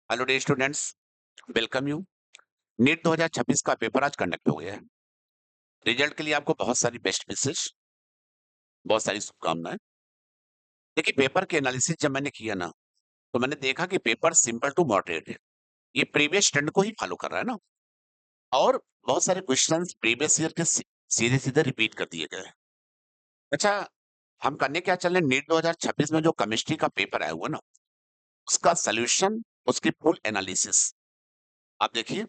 Hello dear students, welcome you. NEET 2026 का paper आज conduct हो गया है। रिजल्ट के लिए आपको बहुत सारी बेस्ट विशेस, बहुत सारी शुभकामनाएं। देखिए, पेपर के एनालिसिस जब मैंने किया ना, तो मैंने देखा कि पेपर सिंपल टू मॉडरेट है। ये प्रीवियस ट्रेंड को ही फॉलो कर रहा है ना। और बहुत सारे क्वेश्चंस प्रीवियस ईयर के सीधे सीधे रिपीट कर दिए गए हैं। अच्छा, हम करने क्या चल रहे हैं, नीट 2026 में जो केमिस्ट्री का पेपर आया हुआ ना, उसका सोल्यूशन, उसकी फुल एनालिसिस। आप देखिए,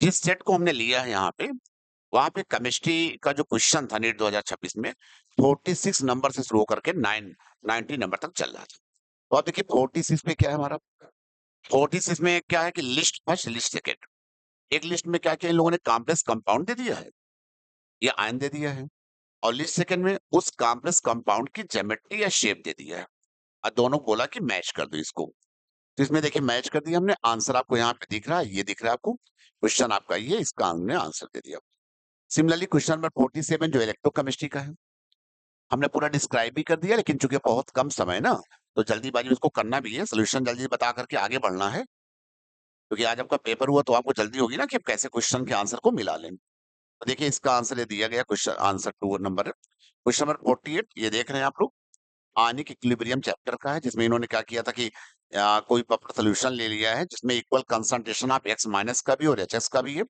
जिस सेट को हमने लिया है यहाँ पे, वहाँ पे केमिस्ट्री का जो क्वेश्चन था नीट 2026 में 46 नंबर से शुरू करके 90 नंबर तक चल रहा था। तो आप देखिए 46 में क्या है हमारा, 46 में क्या है कि लिस्ट फर्स्ट लिस्ट सेकेंड। एक लिस्ट में क्या क्या इन लोगों ने कॉम्प्लेक्स कंपाउंड दे दिया है या आयन दे दिया है, और लिस्ट सेकेंड में उस कॉम्प्लेक्स कंपाउंड की ज्योमेट्री या शेप दे दिया है, और दोनों बोला कि मैच कर दो इसको। तो इसमें देखिए मैच कर दिया हमने, आंसर आपको यहाँ पे दिख रहा है, ये दिख रहा है आपको, क्वेश्चन आपका ये, इसका हमने आंसर दे दिया। सिमिलरली क्वेश्चन नंबर 47 जो इलेक्ट्रोकेमिस्ट्री का है, हमने पूरा डिस्क्राइब भी कर दिया, लेकिन चूंकि बहुत कम समय है ना, तो जल्दीबाजी में उसको करना भी है, सोल्यूशन जल्दी बता करके आगे बढ़ना है, क्योंकि आज आपका पेपर हुआ तो आपको जल्दी होगी ना कि आप कैसे क्वेश्चन के आंसर को मिला लें। तो देखिए इसका आंसर ये दिया गया, क्वेश्चन आंसर 2 नंबर है, क्वेश्चन नंबर 48, ये देख रहे हैं आप लोग, आयनिक इक्विलिब्रियम चैप्टर का है, जिसमें इन्होंने क्या किया था कि कोई सोल्यूशन ले लिया है जिसमें equal concentration of x minus का भी और एच एस का भी है,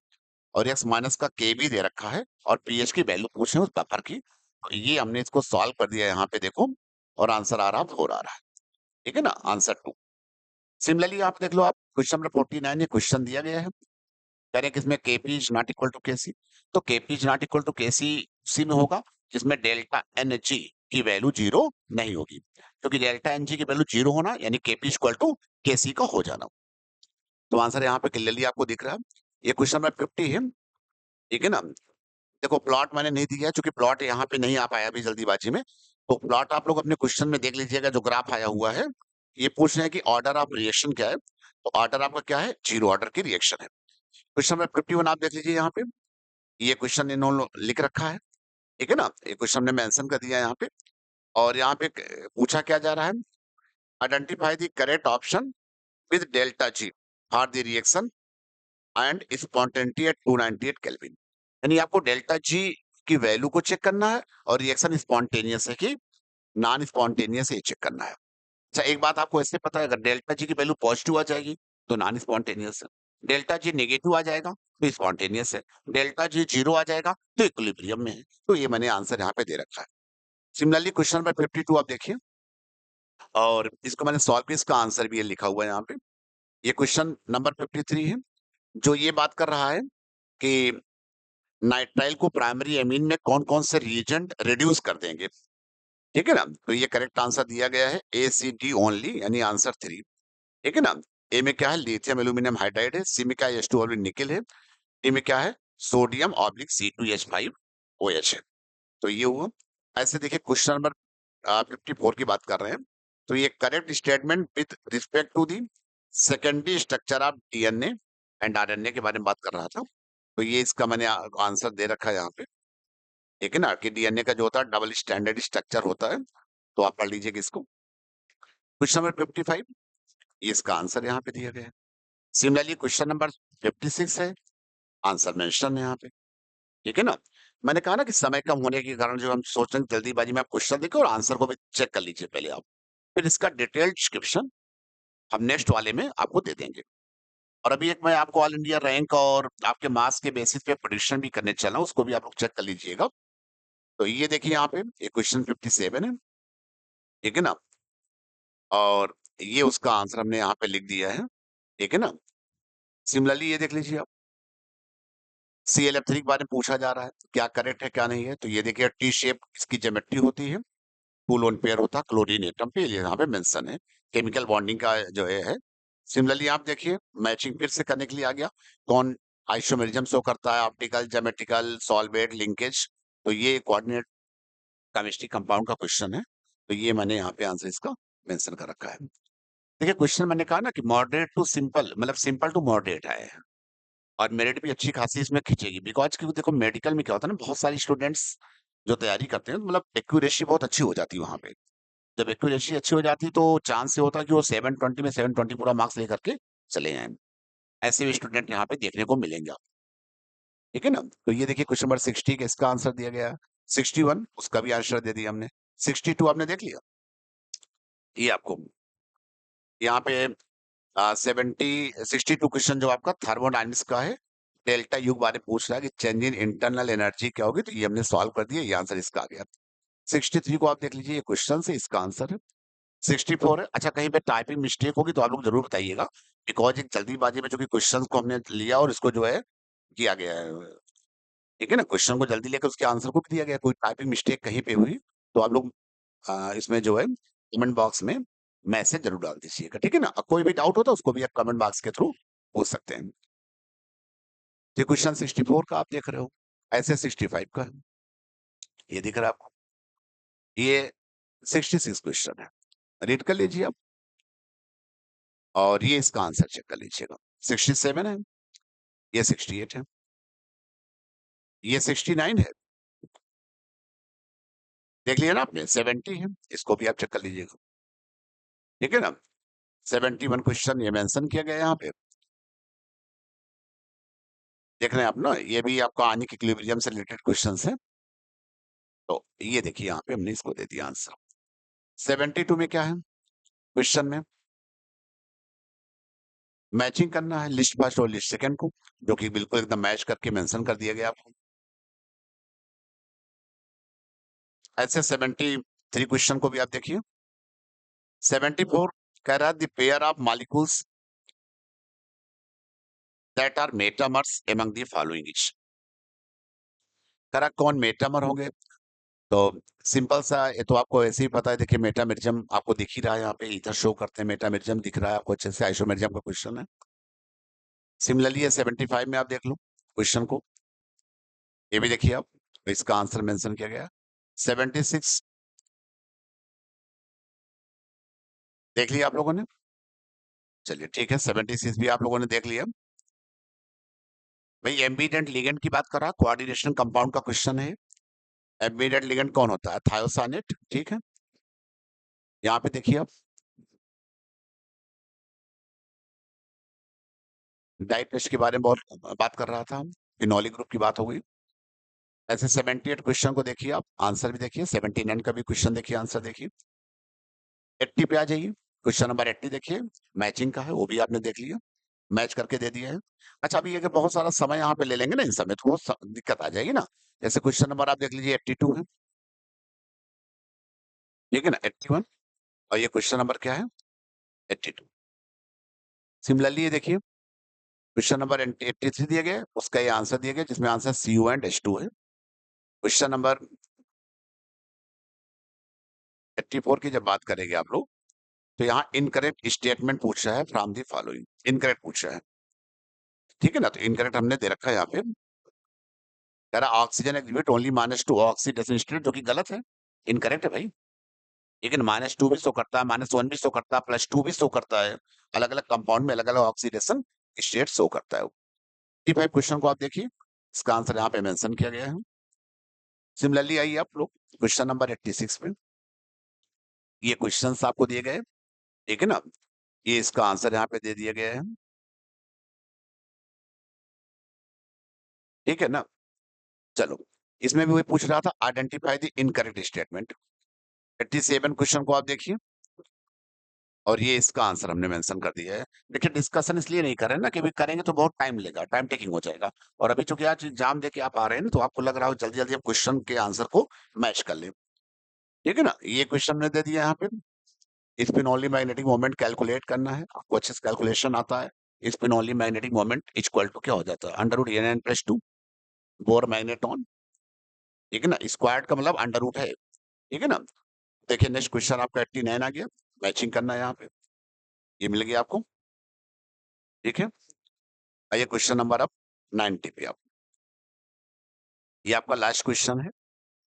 और एक्स माइनस का के भी दे रखा है, और पीएच की वैल्यू पूछे उस बफर की। तो ये हमने इसको सॉल्व कर दिया यहाँ पे देखो, और आंसर आ रहा 4 आ रहा है। ठीक है ना, आंसर 2। सिमिलरली आप देख लो, आप क्वेश्चन नंबर 49, ये क्वेश्चन दिया गया है, कह रहे हैं कि इसमें KP is not equal to KC. तो KP is not equal to KC उसी में होगा जिसमें डेल्टा एन जी की वैल्यू 0 नहीं होगी, क्योंकि डेल्टा एन जी की वैल्यू 0 होना यानी केपी इक्वल टू केसी का हो जाना। तो आंसर यहाँ पे क्लियरली आपको दिख रहा है। ये क्वेश्चन नंबर 50 है। ठीक है ना, देखो प्लॉट मैंने नहीं दिया है, क्योंकि प्लॉट यहाँ पे नहीं आ पाया अभी जल्दीबाजी में। तो प्लॉट आप लोग अपने क्वेश्चन में देख लीजिएगा, जो ग्राफ आया हुआ है, ये पूछ रहे हैं कि ऑर्डर ऑफ रिएक्शन क्या है। तो ऑर्डर आपका क्या है, 0 ऑर्डर की रिएक्शन है। क्वेश्चन नंबर 51 आप देख लीजिए यहाँ पे, ये क्वेश्चन इन्होंने लिख रखा है। ठीक है ना, ये क्वेश्चन हमने मेंशन कर दिया है यहाँ पे। और यहाँ पे पूछा क्या जा रहा है, identify the correct option with delta G for the reaction and spontaneity at 298 kelvin. यानी आपको डेल्टा जी की वैल्यू को चेक करना है, और रिएक्शन स्पॉन्टेनियस है कि नॉन स्पॉन्टेनियस है, ये चेक करना है। अच्छा, एक बात आपको ऐसे पता है, अगर डेल्टा जी की वैल्यू पॉजिटिव आ जाएगी तो नॉन स्पॉन्टेनियस है, डेल्टा जी नेगेटिव आ जाएगा तो स्पॉन्टेनियस है, डेल्टा जी 0 आ जाएगा तो इक्विलिब्रियम में है। तो ये मैंने आंसर यहाँ पे दे रखा है। सिमिलरली क्वेश्चन नंबर 52 आप देखिए, और इसको मैंने सॉल्व किया, इसका आंसर भी ये लिखा हुआ है यहाँ पे। ये क्वेश्चन नंबर 53 है, जो ये बात कर रहा है कि नाइट्राइल को प्राइमरी एमीन में कौन-कौन से रिएजेंट रिड्यूस कर देंगे। ठीक है ना? तो ये करेक्ट आंसर दिया गया है ए, सी, डी ओनली, यानी आंसर 3। ठीक है ना? ए में क्या है, लिथियम एल्यूमीनियम हाइड्राइड है, सी में क्या है, H2 ऑब्लिक निकेल है, डी में क्या है, सोडियम ऑब्लिक C2H5OH है। तो ये हुआ। ऐसे देखिए क्वेश्चन नंबर 54 की बात कर रहे हैं। तो ये correct statement with respect to the secondary structure of DNA and RNA के बारे में बात कर रहा था। तो ये इसका मैंने आंसर दे रखा है यहाँ पे। ठीक है ना, कि डीएनए का जो होता है डबल स्टैंडर्ड स्ट्रक्चर होता है। तो आप पढ़ लीजिएगा इसको। क्वेश्चन नंबर 55, ये इसका आंसर यहाँ पे दिया गया है। सिमिलरली क्वेश्चन नंबर 56 है, आंसर मेंशन है यहाँ पे। ठीक है ना, मैंने कहा ना कि समय कम होने के कारण जो हम सोच रहे हैं जल्दीबाजी में आप क्वेश्चन देखें और आंसर को भी चेक कर लीजिए पहले आप, फिर इसका डिटेल्ड डिस्क्रिप्शन हम नेक्स्ट वाले में आपको दे देंगे। और अभी एक मैं आपको ऑल इंडिया रैंक और आपके मार्क्स के बेसिस पे प्रेडिक्शन भी करने चला हूं, उसको भी आप लोग चेक कर लीजिएगा। तो ये देखिए यहाँ पे, ये क्वेश्चन 57 है। ठीक है ना, और ये उसका आंसर हमने यहाँ पे लिख दिया है। ठीक है ना, सिमिलरली ये देख लीजिए आप, ClF3 के बारे में पूछा जा रहा है, क्या करेक्ट है क्या नहीं है। तो ये देखिए टी शेप इसकी ज्योमेट्री होती है, 2 लोन पेयर होता है क्लोरीन एटम पे, ये यहाँ पे मेंशन है, केमिकल बॉन्डिंग का जो है। सिमिलरली आप देखिए मैचिंग फिर से करने के लिए आ गया, कौन आइसोमेरिज्म शो करता है, ऑप्टिकल, ज्योमेट्रिकल, सॉल्वेट, लिंकेज। तो ये कोऑर्डिनेट केमिस्ट्री कंपाउंड का क्वेश्चन है। तो ये मैंने यहाँ पे आंसर इसका मेंशन कर रखा है। देखिए क्वेश्चन मैंने कहा ना कि मॉडरेट टू सिंपल, मतलब सिंपल टू मॉडरेट आए हैं, और मेरिट भी अच्छी खासी इसमें खींचेगी, बिकॉज क्योंकि देखो मेडिकल में क्या होता है ना, बहुत सारी स्टूडेंट्स जो तैयारी करते हैं, मतलब एक्यूरेसी बहुत अच्छी हो जाती है वहां पे। जब एक्यूरेसी अच्छी हो जाती है तो चांस ये होता है कि वो 720 में 720 पूरा मार्क्स लेकर के चले जाएँ। ऐसे भी स्टूडेंट यहाँ पे देखने को मिलेंगे आपको, ठीक है ना? तो ये देखिए क्वेश्चन नंबर 60 का इसका आंसर दिया गया है। 61 उसका भी आंसर दे दिया हमने। 62 आपने देख लिया? ये आपको यहाँ पे 62 क्वेश्चन जो आपका थर्मोडायनामिक्स का है, डेल्टा यू के बारे में पूछ रहा है कि चेंज इन इंटरनल एनर्जी क्या होगी, तो ये हमने सॉल्व कर दिया, ये आंसर इसका आ गया। 63 को आप देख लीजिए, ये क्वेश्चन है, इसका आंसर है। 64 है, अच्छा कहीं पे टाइपिंग मिस्टेक होगी तो आप लोग जरूर बताइएगा, बिकॉज एक जल्दीबाजी में जो कि क्वेश्चन को हमने लिया और इसको जो है किया गया है, ठीक है ना? क्वेश्चन को जल्दी लेकर उसके आंसर को भी दिया गया, कोई टाइपिंग मिस्टेक कहीं पे हुई तो आप लोग इसमें जो है कमेंट बॉक्स में मैसेज जरूर डाल दीजिएगा, ठीक है ना? कोई भी डाउट हो तो उसको भी आप कमेंट बॉक्स के थ्रू पूछ सकते हैं। ये क्वेश्चन 64 का आप देख रहे हो, ऐसे 65 का है, ये दिख रहा है आपको, ये 66 क्वेश्चन है, रीड कर लीजिए आप, और ये इसका आंसर चेक कर लीजिएगा। 67 है, ये 68 है, ये 69 है, देख लिया ना आपने, 70 है, इसको भी आप चेक कर लीजिएगा, ठीक है ना? 71 क्वेश्चन ये मेंशन किया गया है यहाँ पे, देख रहे हैं आप ना, ये भी आपका आनिक इक्विलिब्रियम से रिलेटेड क्वेश्चंस है, तो ये देखिए यहाँ पे हमने इसको दे दिया आंसर। 72 में क्या है क्वेश्चन में, मैचिंग करना है लिस्ट फर्स्ट और लिस्ट सेकंड को, जो कि बिल्कुल एकदम मैच करके मेंशन कर दिया गया आपको। ऐसे 73 क्वेश्चन को भी आप देखिए। 74 कह रहा है the pair of molecules that are metamers among the following each, कह रहा कौन मेटामर होंगे, तो सिंपल सा, ये तो आपको ऐसे ही पता है, देखिए मेटामेरिज्म आपको दिख ही रहा है, यहाँ पे इधर शो करते हैं, मेटामेरिज्म दिख रहा है आपको अच्छे से, आइसोमेरिज्म का क्वेश्चन है। सिमिलरली ये 75 में आप देख लो क्वेश्चन को, ये भी देखिए आप, तो इसका आंसर मेंशन किया गया। 76 देख लिया आप लोगों ने, चलिए ठीक है, 76 भी आप लोगों ने देख लिया। भाई एम्बिडेंट लिगेंड की बात कर रहा, कोऑर्डिनेशन कंपाउंड का क्वेश्चन है। एम्बिडेंट लिगेंड कौन होता है, थायोसानेट, ठीक है, यहाँ पे देखिए आप, डाइट टेस्ट के बारे में बहुत बात कर रहा था हम, फिनोलिक ग्रुप की बात हो गई। ऐसे 78 क्वेश्चन को देखिए आप, आंसर भी देखिए, 79 का भी क्वेश्चन देखिए, आंसर देखिए। 80 पे आ जाइए, क्वेश्चन नंबर 80 देखिए, मैचिंग का है, वो भी आपने देख लिया, मैच करके दे दिया है। अच्छा अभी अगर बहुत सारा समय यहाँ पे ले लेंगे ना इन समय, तो बहुत दिक्कत आ जाएगी ना। जैसे क्वेश्चन नंबर आप देख लीजिए 82 है, ठीक है ना, 81, और ये क्वेश्चन नंबर क्या है, 82। सिमिलरली ये देखिए क्वेश्चन नंबर 83 दिए गए, उसका ये आंसर दिया गया, जिसमें आंसर CU एंड H2 है। क्वेश्चन नंबर 84 की जब बात करेंगे आप लोग, तो यहाँ इनकरेक्ट स्टेटमेंट पूछ रहा है फ्रॉम दी फॉलोइंग, इनकरेक्ट पूछ रहा है, ठीक है ना, तो इनकरेक्ट हमने दे रखा है यहाँ पे, कह रहा oxygen exhibit only -2 oxidation state, जो कि गलत है, इनकरेक्ट है भाई, लेकिन -2 भी शो करता है, -1 भी शो करता है, +2 भी शो करता है, अलग अलग कंपाउंड में अलग अलग ऑक्सीडेशन स्टेट शो करता है। 55 क्वेश्चन को आप देखिए, इसका आंसर यहाँ पे मेंशन किया गया है। सिमिलरली आइए आप लोग क्वेश्चन नंबर 86 पे, ये क्वेश्चंस आपको दिए गए, ठीक है ना, ये इसका आंसर यहाँ पे दे दिया गया है, ठीक है ना। चलो, इसमें भी वही पूछ रहा था, identify the incorrect statement. 87 question को आप देखिए, और ये इसका आंसर हमने मेंशन कर दिया है। देखिए डिस्कशन इसलिए नहीं कर रहे हैं ना, कि अभी करेंगे तो बहुत टाइम लेगा, टाइम टेकिंग हो जाएगा, और अभी चूंकि आज एग्जाम देके आप आ रहे हैं ना, तो आपको लग रहा हो जल्दी जल्दी आप क्वेश्चन के आंसर को मैच कर ले, ठीक है ना। ये क्वेश्चन हमने दे दिया यहाँ पे, spin only magnetic moment calculate करना है, आपको अच्छे से कैलकुलेशन आता है। Spin only magnetic moment equal to क्या हो जाता है, √n+2 बोर मैग्नेटॉन, ठीक है ना, स्क्वायर्ड का मतलब अंडर रूट है, ठीक है ना। देखिए नेक्स्ट क्वेश्चन आपका 89 आ गया, मैचिंग करना है यहाँ पे, ये मिल गया आपको, ठीक है। आइए क्वेश्चन नंबर अब 90 पे आप, ये आपका लास्ट क्वेश्चन है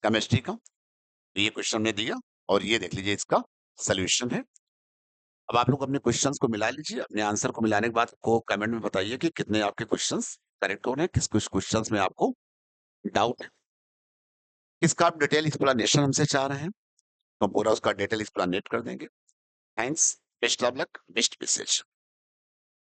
केमिस्ट्री का, तो ये क्वेश्चन ने दिया, और ये देख लीजिए इसका सोल्यूशन है। अब आप लोग अपने क्वेश्चंस को मिला लीजिए, अपने आंसर को मिलाने के बाद को कमेंट में बताइए कि कितने आपके क्वेश्चंस करेक्ट हो रहे हैं, किस कुछ क्वेश्चंस में आपको डाउट है, इसका आप डिटेल एक्सप्लेनेशन हमसे चाह रहे हैं, तो हम पूरा उसका डिटेल एक्सप्लेनेट कर देंगे। Thanks, best of luck, best wishes.